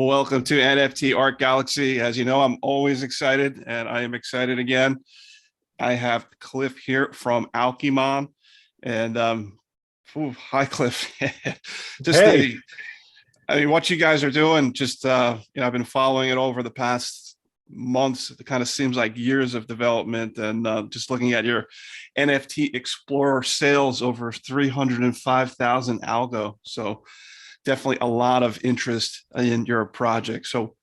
Welcome to NFT Art Galaxy. As you know, I'm always excited, and I am excited again. I have Cliff here from Alchemon, and hi, Cliff. Hey. I mean, what you guys are doing, I've been following it over the past months. It kind of seems like years of development, and just looking at your NFT Explorer sales, over 305,000 Algo. So definitely a lot of interest in your project. So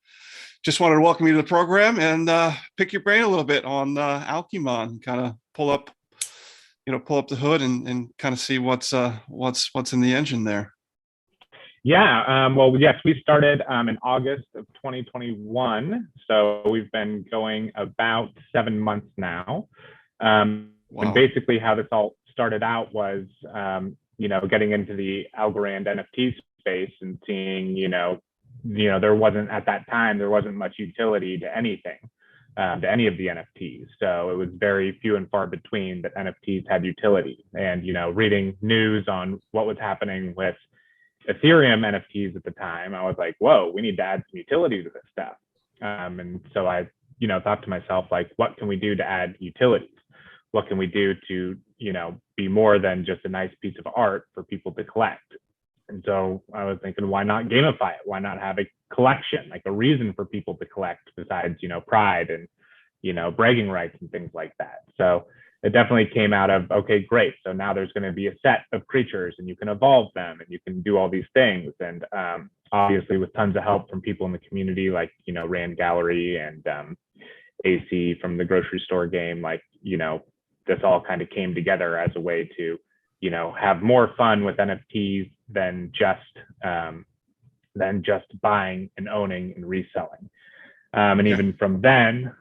just wanted to welcome you to the program and pick your brain a little bit on Alchemon, kind of pull up the hood and kind of see what's in the engine there. Yeah, well, yes, we started in August of 2021. So we've been going about 7 months now. Wow. And basically how this all started out was, getting into the Algorand NFT space and seeing, there wasn't at that time, there wasn't much utility to anything, to any of the NFTs. So it was very few and far between that NFTs had utility. And, reading news on what was happening with Ethereum NFTs at the time, I was like, whoa, we need to add some utility to this stuff. And so I, thought to myself, like, what can we do to add utilities? What can we do to, be more than just a nice piece of art for people to collect? And so I was thinking, why not gamify it? Why not have a collection, like a reason for people to collect besides, pride and, bragging rights and things like that. So it definitely came out of, okay, great. So now there's going to be a set of creatures and you can evolve them and you can do all these things. And obviously with tons of help from people in the community, like, Rand Gallery and AC from the grocery store game, like, this all kind of came together as a way to, have more fun with NFTs than just buying and owning and reselling. And even from then,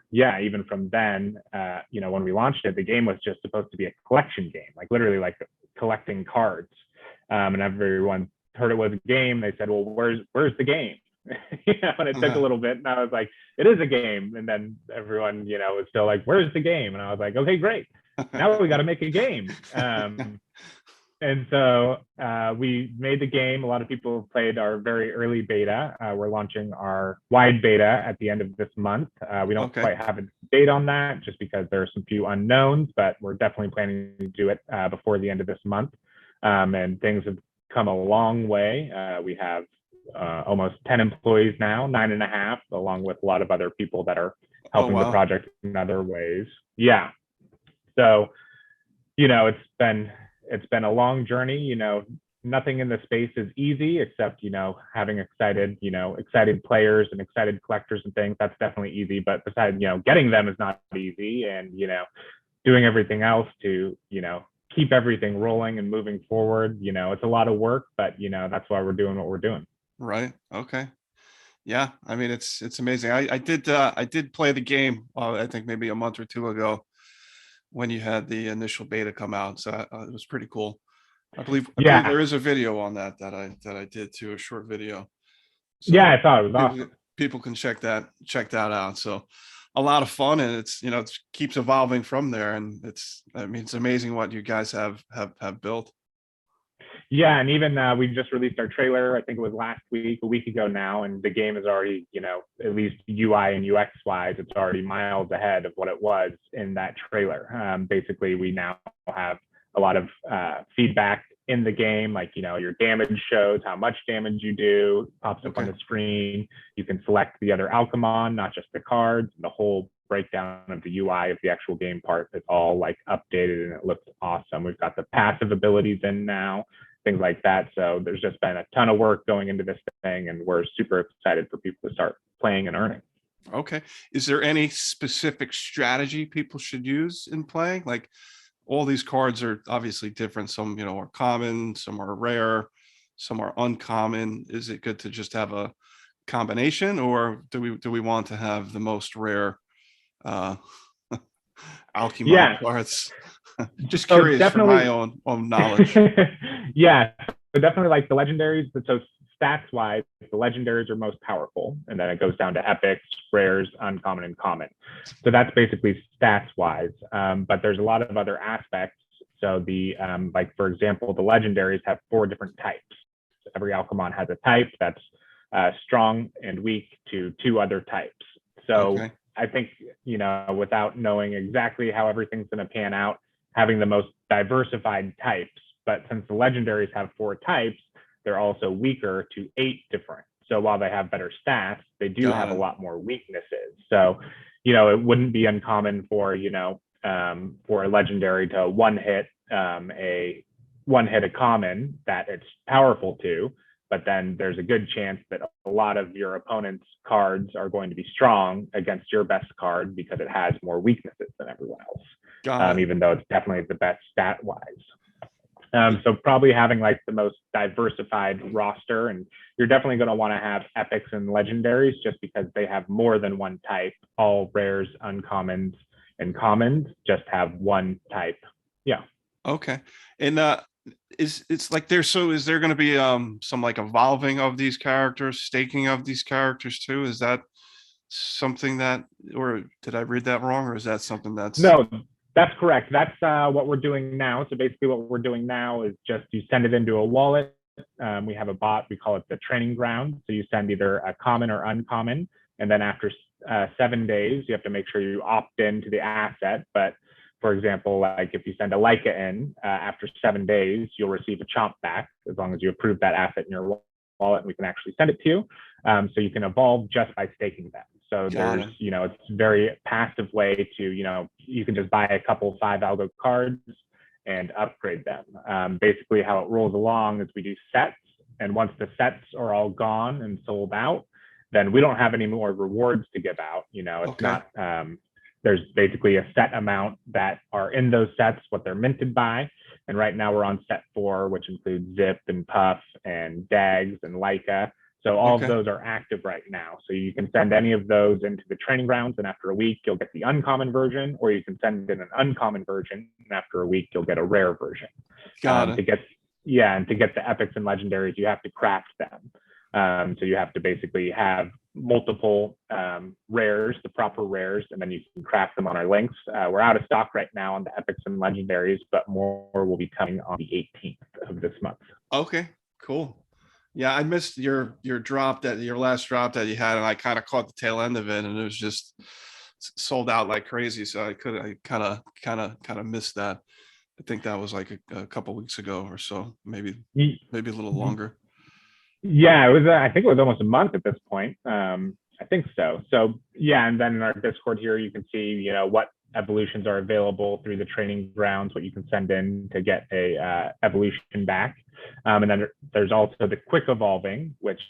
when we launched it, the game was just supposed to be a collection game, like literally like collecting cards. And everyone heard it was a game. They said, well, where's the game? And it took a little bit, and I was like, it is a game. And then everyone, was still like, where's the game? And I was like, okay, great. Now we got to make a game. And so we made the game. A lot of people played our very early beta. We're launching our wide beta at the end of this month. We don't quite have a date on that just because there are some few unknowns, but we're definitely planning to do it before the end of this month. And things have come a long way. We have almost 10 employees now, 9.5, along with a lot of other people that are helping the project in other ways. Yeah. So, it's been a long journey. Nothing in the space is easy except, having excited players and excited collectors and things. That's definitely easy. But besides, getting them is not easy, and, doing everything else to, keep everything rolling and moving forward. It's a lot of work, but, that's why we're doing what we're doing. Right. Okay. Yeah. I mean, it's amazing. I did play the game, I think maybe a month or two ago, when you had the initial beta come out. So it was pretty cool. I believe there is a video on that I did too, a short video. So yeah, I thought it was awesome. People can check that out. So a lot of fun, and it's, it keeps evolving from there. And it's amazing what you guys have built. Yeah, and even we just released our trailer. I think it was a week ago now, and the game is already, at least UI and UX wise, it's already miles ahead of what it was in that trailer. Basically, we now have a lot of feedback in the game, like, your damage shows how much damage you do, pops up on the screen. You can select the other Alchemon, not just the cards. The whole breakdown of the UI of the actual game part is all like updated, and it looks awesome. We've got the passive abilities in now, things like that. So there's just been a ton of work going into this thing, and we're super excited for people to start playing and earning. Okay. Is there any specific strategy people should use in playing? Like, all these cards are obviously different. Some, are common, some are rare, some are uncommon. Is it good to just have a combination, or do we want to have the most rare Alchemon cards? Just curious for my own knowledge. Yeah, so definitely like the legendaries. So stats wise, the legendaries are most powerful, and then it goes down to epics, rares, uncommon, and common. So that's basically stats wise. But there's a lot of other aspects. So the like, for example, the legendaries have 4 different types. Every Alchemon has a type. That's strong and weak to 2 other types. So Okay. I think, without knowing exactly how everything's going to pan out, having the most diversified types, but since the legendaries have 4 types, they're also weaker to 8 different. So while they have better stats, they do Got have a it. lot more weaknesses. So, it wouldn't be uncommon for, for a legendary to one-hit a common that it's powerful to, but then there's a good chance that a lot of your opponent's cards are going to be strong against your best card because it has more weaknesses than everyone Got else, it. even though it's definitely the best stat-wise. So probably having like the most diversified roster, and you're definitely going to want to have epics and legendaries just because they have more than one type. All rares, uncommons, and commons just have one type. Yeah. Okay. And is there going to be some like evolving of these characters, staking of these characters too? Is that something that, or did I read that wrong, or is that something that's No, that's correct. That's what we're doing now. So basically what we're doing now is just you send it into a wallet. We have a bot, we call it the training ground. So you send either a common or uncommon, and then after 7 days, you have to make sure you opt into the asset. But for example, like if you send a Leica in, after 7 days, you'll receive a chomp back as long as you approve that asset in your wallet, and we can actually send it to you. So you can evolve just by staking them. So there's, it's a very passive way to, you can just buy a couple 5 Algo cards and upgrade them. Basically how it rolls along is we do sets, and once the sets are all gone and sold out, then we don't have any more rewards to give out. It's not, there's basically a set amount that are in those sets, what they're minted by. And right now we're on set 4, which includes Zip and Puff and Dags and Leica. So all of those are active right now. So you can send any of those into the training grounds, and after a week, you'll get the uncommon version, or you can send in an uncommon version, and after a week, you'll get a rare version. Got it. And to get the epics and legendaries, you have to craft them. So you have to basically have multiple rares, the proper rares, and then you can craft them on our links. We're out of stock right now on the epics and legendaries, but more will be coming on the 18th of this month. Okay, cool. Yeah, I missed your last drop that you had, and I kind of caught the tail end of it, and it was just sold out like crazy. So I kind of missed that. I think that was like a couple weeks ago or so, maybe a little longer. Yeah, it was. I think it was almost a month at this point. I think so. So yeah, and then in our Discord here, you can see what evolutions are available through the training grounds, what you can send in to get a evolution back. And then there's also the quick evolving, which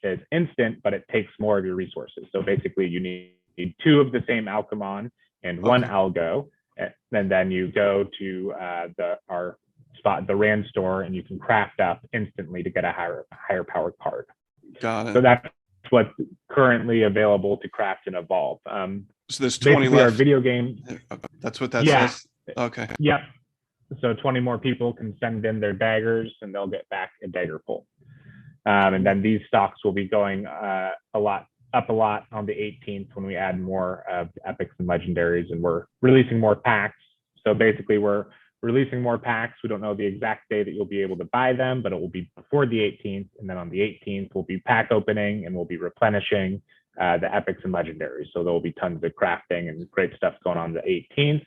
is instant, but it takes more of your resources. So basically you need 2 of the same Alchemon and 1 Algo. And then you go to our spot, the Rand store, and you can craft up instantly to get a higher powered card. Got it. So that's what's currently available to craft and evolve. So there's 20 left. Our video game. That's what that says. Okay. Yep. So 20 more people can send in their daggers, and they'll get back a dagger pull. And then these stocks will be going up a lot on the 18th when we add more of epics and legendaries, and we're releasing more packs. So basically we're releasing more packs. We don't know the exact day that you'll be able to buy them, but it will be before the 18th. And then on the 18th, we'll be pack opening, and we'll be replenishing the epics and legendaries. So there will be tons of crafting and great stuff going on the 18th.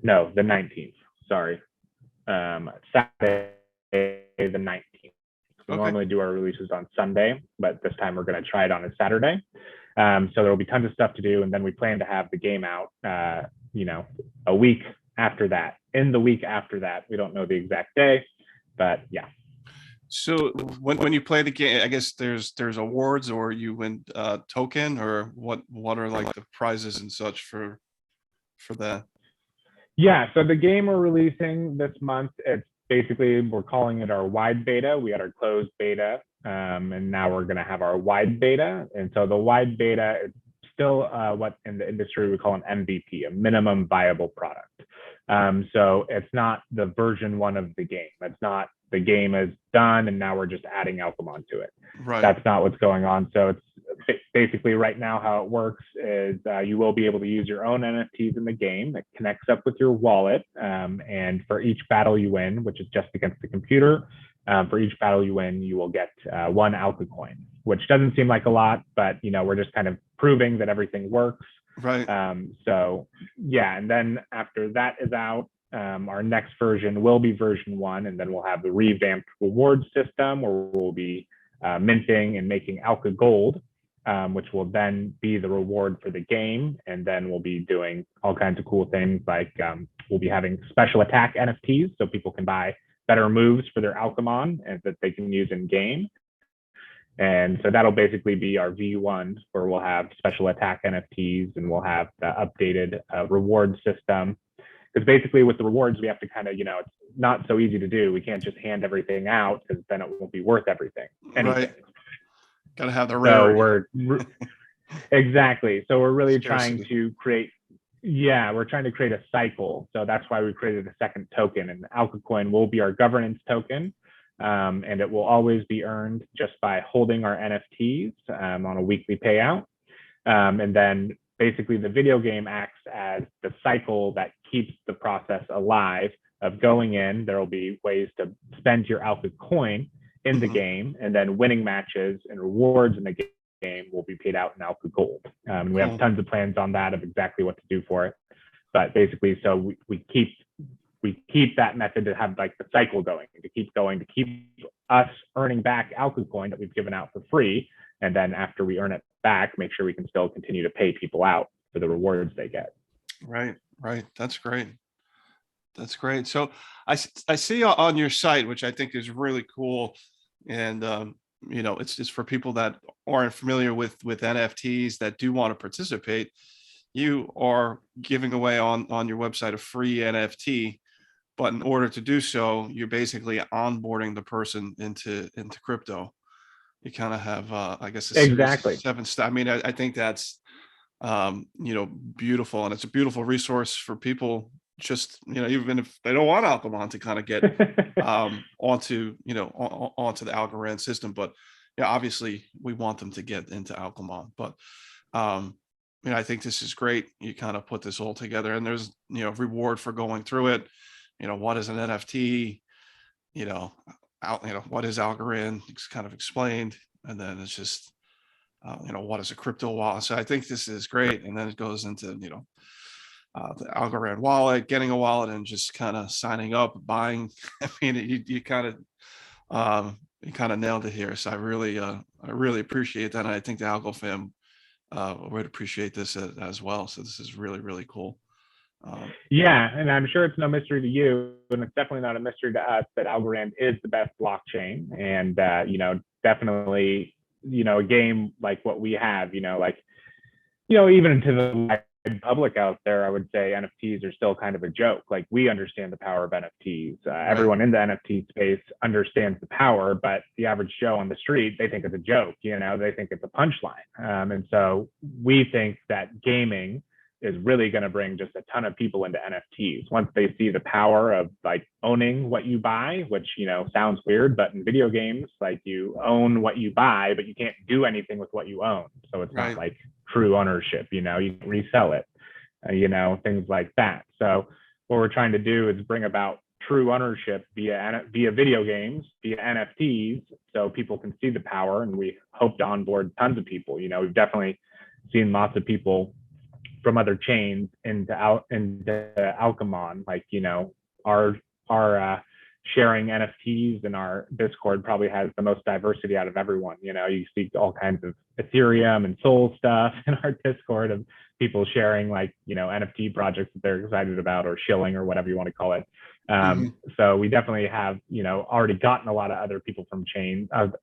No, the 19th. Sorry. Saturday, the 19th. We normally do our releases on Sunday, but this time we're going to try it on a Saturday. So there will be tons of stuff to do. And then we plan to have the game out, a week after that. In the week after that, we don't know the exact day, but yeah. So when you play the game, I guess there's awards, or you win token, or what are like the prizes and such for that? Yeah, so the game we're releasing this month, it's basically, we're calling it our wide beta. We had our closed beta, and now we're going to have our wide beta. And so the wide beta is still what in the industry we call an MVP, a minimum viable product. So it's not the version 1 of the game. It's not the game is done and now we're just adding Alchemon to it. Right. That's not what's going on. So it's basically right now how it works is you will be able to use your own NFTs in the game that connects up with your wallet. And for each battle you win, which is just against the computer, For each battle you win, you will get 1 AlcheCoin, which doesn't seem like a lot, but we're just kind of proving that everything works. Right. So yeah, and then after that is out, our next version will be version 1, and then we'll have the revamped reward system where we'll be minting and making Alka Gold, which will then be the reward for the game. And then we'll be doing all kinds of cool things like we'll be having special attack NFTs, so people can buy better moves for their Alchemon and that they can use in game. And so that'll basically be our V1, where we'll have special attack NFTs and we'll have the updated reward system. Because basically with the rewards, we have to kind of, it's not so easy to do. We can't just hand everything out because then it won't be worth anything. Right. Got to have the rarity. So exactly. So we're really trying to create, we're trying to create a cycle. So that's why we created a second token, and AlcheCoin will be our governance token. And it will always be earned just by holding our NFTs on a weekly payout. And then basically the video game acts as the cycle that keeps the process alive of going in. There will be ways to spend your AlcheCoin in the game, and then winning matches and rewards in the game will be paid out in Alka Gold. We have tons of plans on that of exactly what to do for it. But basically, so we keep that method to have like the cycle going, to keep us earning back AlcheCoin that we've given out for free. And then after we earn it back, make sure we can still continue to pay people out for the rewards they get. Right. That's great. So I see on your site, which I think is really cool. And, it's just for people that aren't familiar with NFTs that do want to participate. You are giving away on your website a free NFT. But in order to do so, you're basically onboarding the person into crypto. You kind of have, I guess, exactly 7 steps. I mean, I think that's, beautiful, and it's a beautiful resource for people. Just even if they don't want Alchemon, to kind of get onto the Algorand system. But obviously, we want them to get into Alchemon. But I think this is great. You kind of put this all together, and there's reward for going through it. What is an NFT, what is Algorand, it's kind of explained. And then it's just, what is a crypto wallet? So I think this is great. And then it goes into, the Algorand wallet, getting a wallet, and just kind of signing up, buying. I mean, you kind of nailed it here. So I really appreciate that. And I think the Algo fam would appreciate this as well. So this is really, really cool. And I'm sure it's no mystery to you, and it's definitely not a mystery to us, that Algorand is the best blockchain. And definitely, a game like what we have, even to the public out there, I would say NFTs are still kind of a joke. Like, we understand the power of NFTs. Everyone in the NFT space understands the power, but the average Joe on the street, they think it's a joke. They think it's a punchline. And so we think that gaming is really going to bring just a ton of people into NFTs once they see the power of like owning what you buy, which sounds weird, but in video games, like, you own what you buy, but you can't do anything with what you own. So it's not like true ownership. You can resell it, things like that. So what we're trying to do is bring about true ownership via video games, via NFTs, so people can see the power. And we hope to onboard tons of people. We've definitely seen lots of people from other chains into Alchemon. Like, our sharing NFTs in our Discord probably has the most diversity out of everyone. You see all kinds of Ethereum and Sol stuff in our Discord of people sharing like, NFT projects that they're excited about, or shilling, or whatever you want to call it. So we definitely have, already gotten a lot of other people from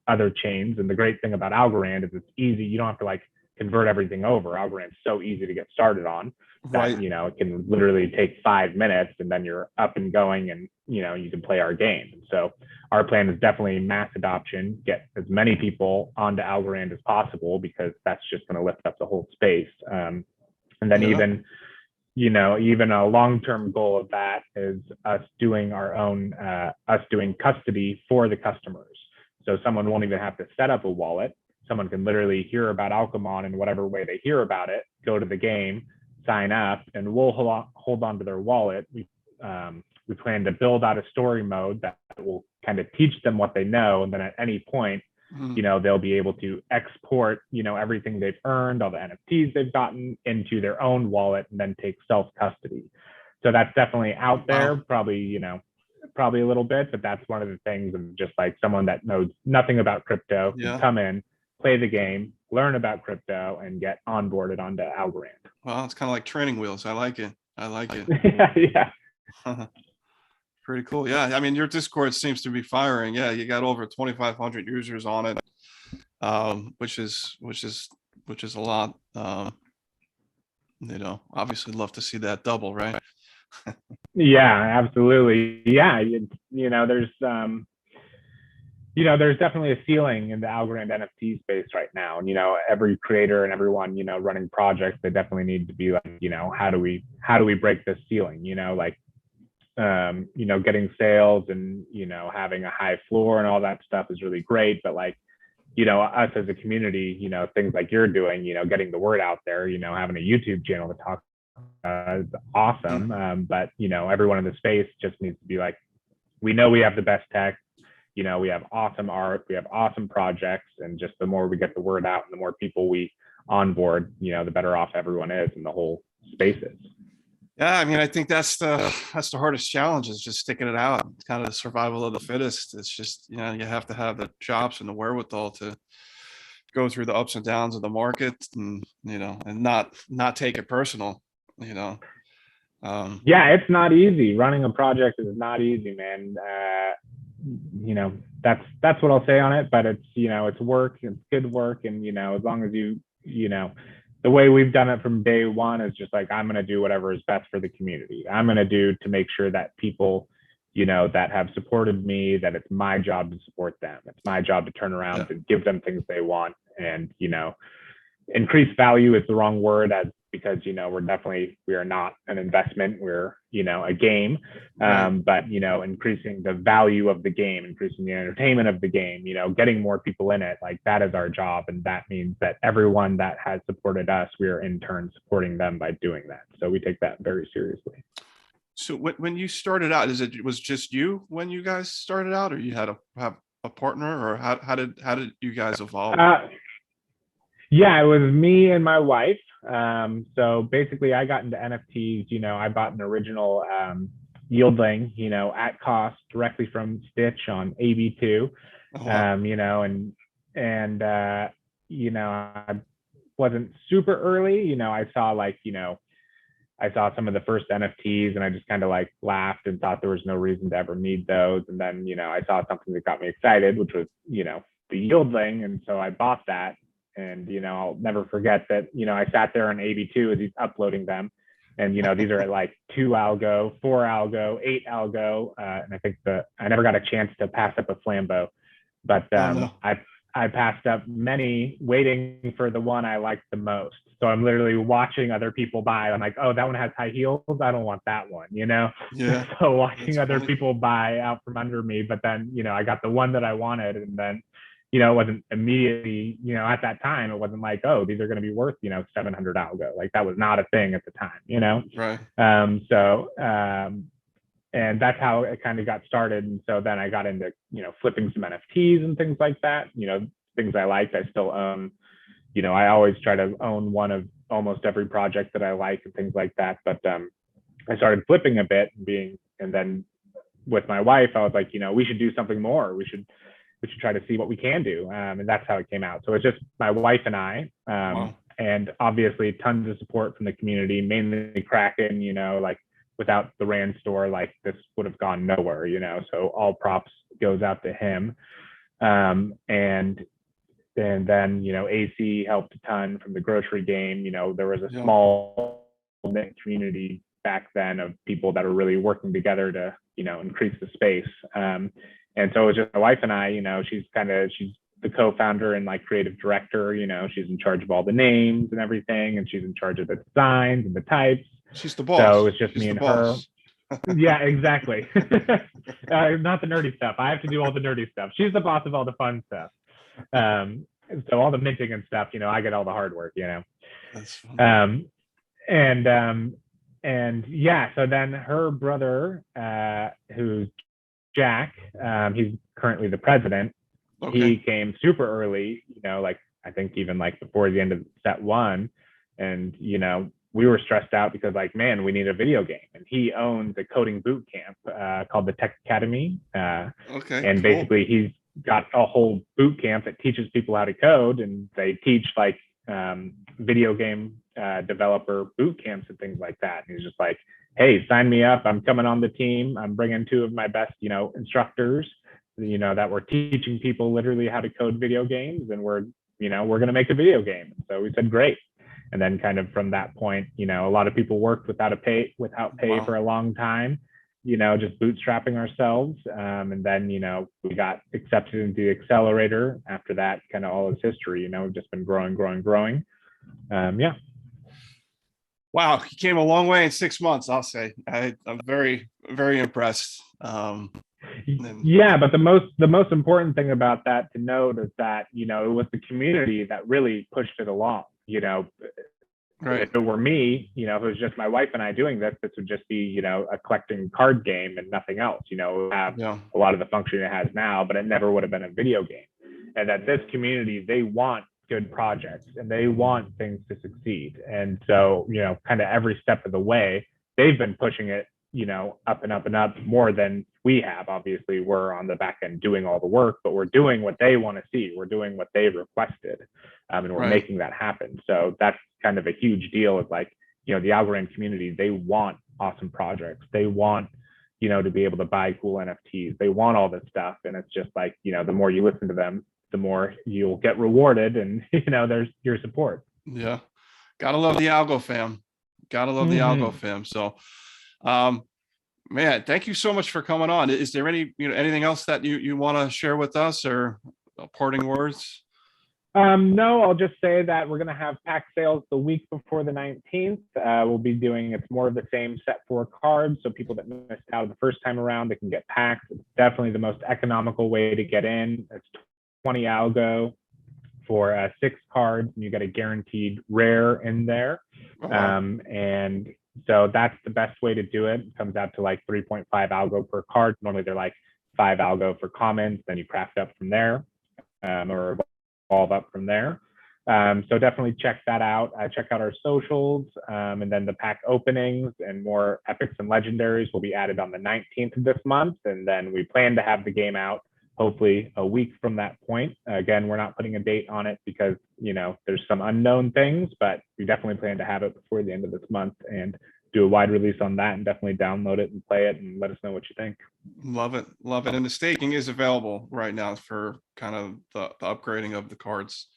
other chains. And the great thing about Algorand is it's easy. You don't have to like convert everything over. Algorand's so easy to get started on that, it can literally take 5 minutes, and then you're up and going, and, you can play our game. And so our plan is definitely mass adoption, get as many people onto Algorand as possible, because that's just going to lift up the whole space. And then even a long-term goal of that is us doing our own, doing custody for the customers. So someone won't even have to set up a wallet. Someone can literally hear about Alchemon in whatever way they hear about it, go to the game, sign up, and we'll hold on to their wallet. we plan to build out a story mode that will kind of teach them what they know. And then at any point, they'll be able to export, everything they've earned, all the NFTs they've gotten into their own wallet and then take self-custody. So that's definitely out there, probably a little bit, but that's one of the things of just like someone that knows nothing about crypto can come in, play the game, learn about crypto, and get onboarded onto Algorand. Well, it's kind of like training wheels. I like it. Yeah. Pretty cool. Yeah. I mean, your Discord seems to be firing. Yeah. You got over 2,500 users on it, which is a lot. Obviously love to see that double, right? Yeah, absolutely. Yeah. There's definitely a ceiling in the Algorand NFT space right now. And, every creator and everyone, running projects, they definitely need to be like, how do we break this ceiling? Getting sales and, having a high floor and all that stuff is really great. But like, us as a community, things like you're doing, getting the word out there, having a YouTube channel to talk is awesome. But, everyone in the space just needs to be like, we know we have the best tech, we have awesome art, we have awesome projects, and just the more we get the word out and the more people we onboard, the better off everyone is and the whole space is. Yeah, I mean, I think that's the hardest challenge, is just sticking it out. It's kind of the survival of the fittest. It's just, you have to have the chops and the wherewithal to go through the ups and downs of the market, and and not take it personal. Yeah, it's not easy. Running a project is not easy, man. That's what I'll say on it. But it's it's work, it's good work, and as long as you the way we've done it from day one is just like, I'm going to do whatever is best for the community. I'm going to do to make sure that people, that have supported me, that it's my job to support them. It's my job to turn around and give them things they want. And, increase value is the wrong word, because, we are not an investment. We're, a game. But, increasing the value of the game, increasing the entertainment of the game, getting more people in it, like that is our job. And that means that everyone that has supported us, we are in turn supporting them by doing that. So we take that very seriously. So when you started out, was just you when you guys started out, or you had have a partner, or how did you guys evolve? Yeah, it was me and my wife. So basically I got into NFTs, I bought an original Yieldling, at cost directly from Stitch on AB2. I wasn't super early, I saw some of the first NFTs and I just kind of like laughed and thought there was no reason to ever need those. And then, I saw something that got me excited, which was, the Yieldling. And so I bought that. And, I'll never forget that, I sat there on AB2 as he's uploading them. And, these are at like 2 Algo, 4 Algo, 8 Algo. And I think I never got a chance to pass up a Flambeau, but I passed up many waiting for the one I liked the most. So I'm literally watching other people buy. I'm like, oh, that one has high heels. I don't want that one, Yeah. So watching other people buy out from under me, but then, I got the one that I wanted. And then, it wasn't immediately, at that time, it wasn't like, oh, these are going to be worth, 700 Algo. Like that was not a thing at the time, Right. And that's how it kind of got started. And so then I got into, flipping some NFTs and things like that, things I liked, I still own. I always try to own one of almost every project that I like and things like that. But I started flipping a bit and then with my wife, I was like, we should do something more. We should try to see what we can do. And that's how it came out. So it's just my wife and I, and obviously tons of support from the community, mainly Kraken, like without the Rand store, like this would have gone nowhere, so all props goes out to him. And then, AC helped a ton from the grocery game. There was a small community back then of people that were really working together to, increase the space. And so it was just my wife and I, she's the co-founder and like creative director, she's in charge of all the names and everything. And she's in charge of the designs and the types. She's the boss. So it was just she's me and boss. her. Yeah, exactly. Not the nerdy stuff. I have to do all the nerdy stuff. She's the boss of all the fun stuff. So all the minting and stuff, I get all the hard work, That's funny. And yeah, so then her brother, who's Jack, he's currently the president. Okay. He came super early, like I think even like before the end of set one. And, we were stressed out because like, man, we need a video game. And he owns a coding boot camp called the Tech Academy. Okay. And Cool. basically he's got a whole boot camp that teaches people how to code, and they teach like video game developer boot camps and things like that. And he's just like, hey, sign me up. I'm coming on the team. I'm bringing two of my best, instructors, that were teaching people literally how to code video games, and we're going to make a video game. So we said, great. And then kind of from that point, a lot of people worked without pay Wow. for a long time, just bootstrapping ourselves. And then, we got accepted into the accelerator. After that, kind of all is history, we've just been growing. Yeah. Wow, you came a long way in 6 months, I'll say. I'm very, very impressed. Yeah, but the most important thing about that to note is that, it was the community that really pushed it along. Right. If it were me, if it was just my wife and I doing this would just be, a collecting card game and nothing else. It would have a lot of the function it has now, but it never would have been a video game. And that this community, they want good projects and they want things to succeed. And so, kind of every step of the way, they've been pushing it, up and up and up more than we have. Obviously, we're on the back end doing all the work, but we're doing what they want to see. We're doing what they've requested, and we're making that happen. So that's kind of a huge deal. It's like, the Algorand community, they want awesome projects. They want, to be able to buy cool NFTs. They want all this stuff. And it's just like, the more you listen to them, the more you'll get rewarded, and there's your support. Yeah, gotta love the Algo fam. Gotta love the Algo fam. So, man, thank you so much for coming on. Is there anything else that you want to share with us, or parting words? No, I'll just say that we're going to have pack sales the week before the 19th. We'll be doing, it's more of the same set 4 cards. So people that missed out the first time around, they can get packs. It's definitely the most economical way to get in. It's 20 Algo for 6 cards, and you get a guaranteed rare in there. And so that's the best way to do it. It comes out to like 3.5 Algo per card. Normally they're like 5 Algo for commons. Then you craft up from there, or evolve up from there. So definitely check that out. Check out our socials, and then the pack openings and more epics and legendaries will be added on the 19th of this month. And then we plan to have the game out hopefully a week from that point. Again, we're not putting a date on it because, there's some unknown things, but we definitely plan to have it before the end of this month and do a wide release on that, and definitely download it and play it and let us know what you think. Love it. Love it. And the staking is available right now for kind of the upgrading of the cards.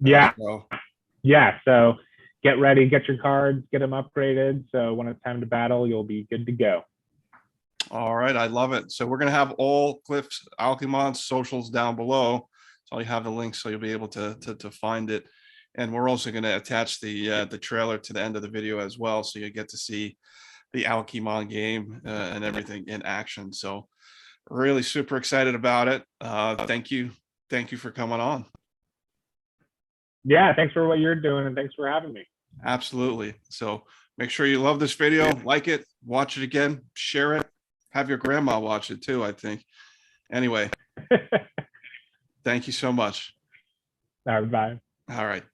Yeah. Yeah. So get ready, get your cards, get them upgraded. So when it's time to battle, you'll be good to go. All right. I love it. So we're going to have all Cliff's Alchemon socials down below. So you have the link, so you'll be able to find it. And we're also going to attach the trailer to the end of the video as well. So you get to see the Alchemon game and everything in action. So really super excited about it. Thank you. Thank you for coming on. Yeah. Thanks for what you're doing, and thanks for having me. Absolutely. So make sure you love this video, like it, watch it again, share it, have your grandma watch it too, I think. Anyway, thank you so much. All right, bye. All right.